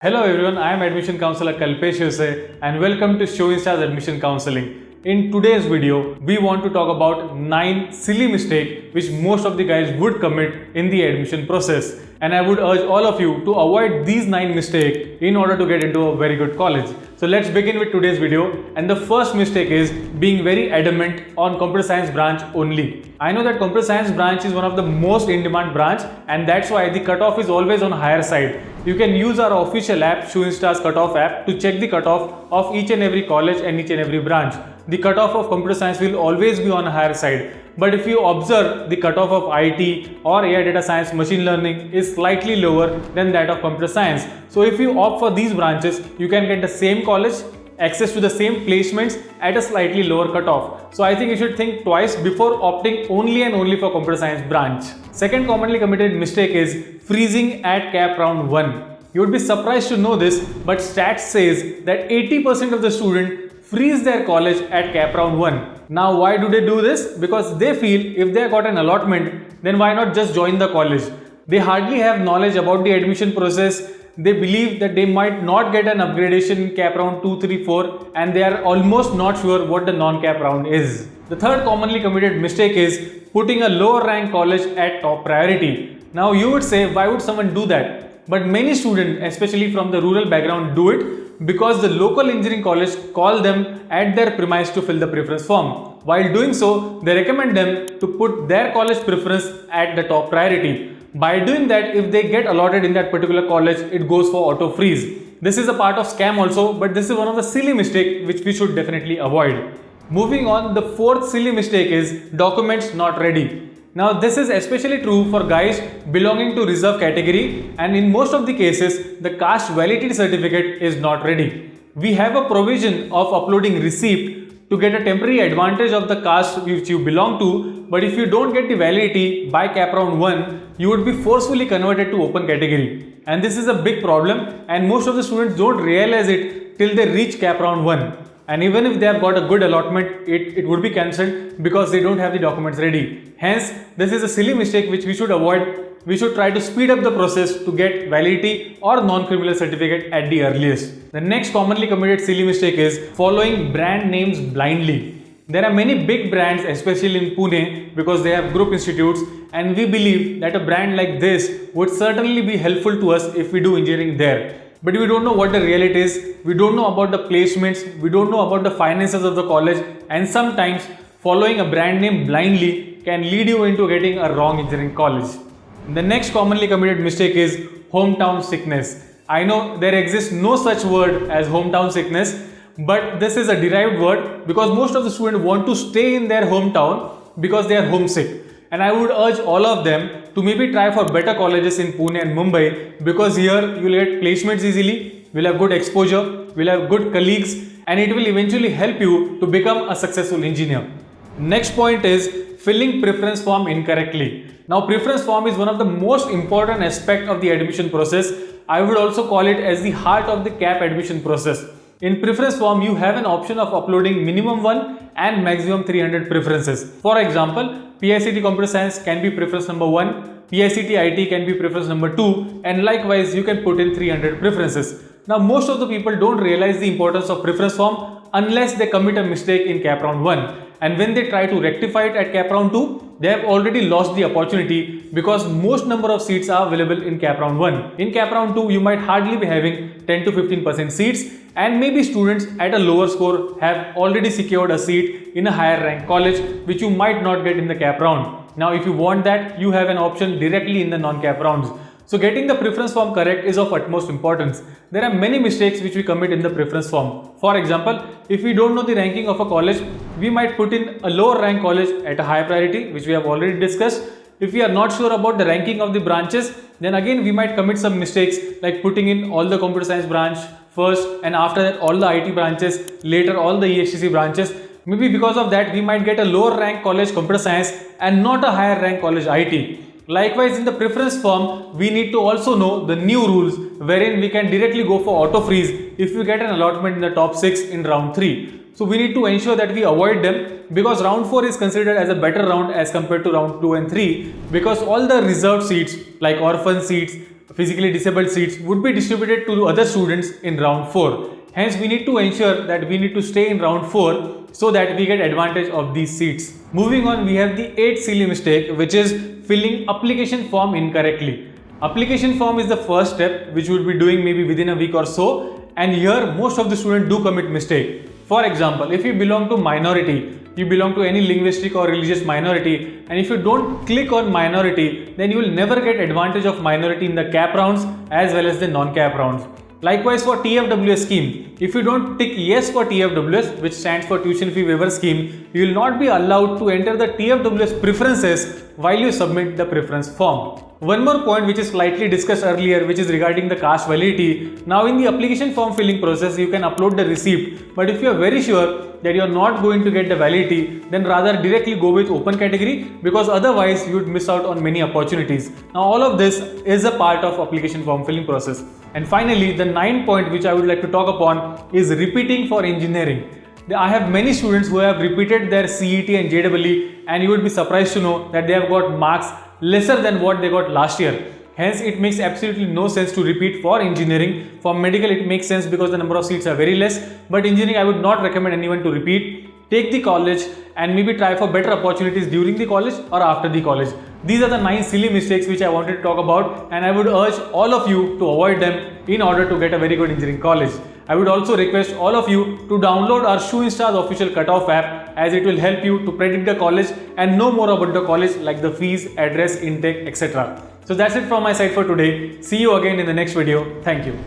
Hello everyone, I am Admission Counselor Kalpesh Yose and welcome to Showing Stars Admission Counseling. In today's video, we want to talk about 9 silly mistakes which most of the guys would commit in the admission process. And I would urge all of you to avoid these 9 mistakes in order to get into a very good college. So let's begin with today's video. And the first mistake is being very adamant on computer science branch only. I know that computer science branch is one of the most in-demand branch, and that's why the cutoff is always on higher side. You can use our official app, Showing Stars Cutoff app, to check the cutoff of each and every college and each and every branch. The cutoff of computer science will always be on a higher side. But if you observe, the cutoff of IT or AI data science machine learning is slightly lower than that of computer science. So if you opt for these branches, you can get the same college, access to the same placements at a slightly lower cutoff. So I think you should think twice before opting only and only for computer science branch. Second commonly committed mistake is freezing at cap round 1. You would be surprised to know this, but stats says that 80% of the students freeze their college at cap round 1. Now why do they do this? Because they feel if they got an allotment, then why not just join the college? They hardly have knowledge about the admission process. They believe that they might not get an upgradation in cap round 2, 3, 4, and they are almost not sure what the non-cap round is. The third commonly committed mistake is putting a lower rank college at top priority. Now you would say, why would someone do that? But many students, especially from the rural background, do it because the local engineering college call them at their premise to fill the preference form. While doing so, they recommend them to put their college preference at the top priority. By doing that, if they get allotted in that particular college, it goes for auto freeze. This is a part of scam also, but this is one of the silly mistakes which we should definitely avoid. Moving on, the fourth silly mistake is documents not ready. Now this is especially true for guys belonging to reserve category, and in most of the cases, the caste validity certificate is not ready. We have a provision of uploading receipt to get a temporary advantage of the caste which you belong to, but if you don't get the validity by cap round 1, you would be forcefully converted to open category. And this is a big problem, and most of the students don't realize it till they reach cap round 1. And even if they have got a good allotment, it would be cancelled because they don't have the documents ready. Hence, this is a silly mistake which we should avoid. We should try to speed up the process to get validity or non-criminal certificate at the earliest. The next commonly committed silly mistake is following brand names blindly. There are many big brands, especially in Pune, because they have group institutes, and we believe that a brand like this would certainly be helpful to us if we do engineering there. But we don't know what the reality is, we don't know about the placements, we don't know about the finances of the college, and sometimes following a brand name blindly can lead you into getting a wrong engineering college. The next commonly committed mistake is hometown sickness. I know there exists no such word as hometown sickness, but this is a derived word because most of the students want to stay in their hometown because they are homesick. And I would urge all of them to maybe try for better colleges in Pune and Mumbai, because here you will get placements easily, will have good exposure, will have good colleagues, and it will eventually help you to become a successful engineer. Next point is filling preference form incorrectly. Now preference form is one of the most important aspects of the admission process. I would also call it as the heart of the CAP admission process. In preference form, you have an option of uploading minimum 1 and maximum 300 preferences. For example, PICT Computer Science can be preference number 1, PICT IT can be preference number 2, and likewise you can put in 300 preferences. Now most of the people don't realize the importance of preference form unless they commit a mistake in cap round 1. And when they try to rectify it at cap round 2, they have already lost the opportunity because most number of seats are available in cap round 1. In cap round 2, you might hardly be having 10 to 15% seats, and maybe students at a lower score have already secured a seat in a higher rank college which you might not get in the cap round. Now if you want that, you have an option directly in the non-cap rounds. So getting the preference form correct is of utmost importance. There are many mistakes which we commit in the preference form. For example, if we don't know the ranking of a college, we might put in a lower rank college at a high priority, which we have already discussed. If we are not sure about the ranking of the branches, then again we might commit some mistakes like putting in all the computer science branch first, and after that all the IT branches, later all the EHTC branches. Maybe because of that we might get a lower rank college computer science and not a higher rank college IT. Likewise, in the preference form, we need to also know the new rules wherein we can directly go for auto freeze if we get an allotment in the top 6 in round 3. So we need to ensure that we avoid them, because round 4 is considered as a better round as compared to round 2 and 3, because all the reserved seats like orphan seats, physically disabled seats would be distributed to other students in round 4. Hence, we need to ensure that we need to stay in round 4 so that we get advantage of these seats. Moving on, we have the 8th silly mistake, which is filling application form incorrectly. Application form is the first step which we will be doing maybe within a week or so, and here most of the students do commit mistake. For example, if you belong to minority, you belong to any linguistic or religious minority, and if you don't click on minority, then you will never get advantage of minority in the cap rounds as well as the non-cap rounds. Likewise for TFWS scheme, if you don't tick yes for TFWS, which stands for tuition fee waiver scheme, you will not be allowed to enter the TFWS preferences while you submit the preference form. One more point which is slightly discussed earlier, which is regarding the caste validity. Now in the application form filling process, you can upload the receipt, but if you are very sure that you are not going to get the validity, then rather directly go with open category, because otherwise you would miss out on many opportunities. Now all of this is a part of application form filling process. And finally, the 9th point which I would like to talk upon is repeating for engineering. I have many students who have repeated their CET and JEE, and you would be surprised to know that they have got marks lesser than what they got last year. Hence, it makes absolutely no sense to repeat for engineering. For medical, it makes sense because the number of seats are very less. But engineering, I would not recommend anyone to repeat. Take the college and maybe try for better opportunities during the college or after the college. These are the 9 silly mistakes which I wanted to talk about, and I would urge all of you to avoid them in order to get a very good engineering college. I would also request all of you to download our ShoeInsta's official cutoff app, as it will help you to predict the college and know more about the college, like the fees, address, intake, etc. So that's it from my side for today. See you again in the next video. Thank you.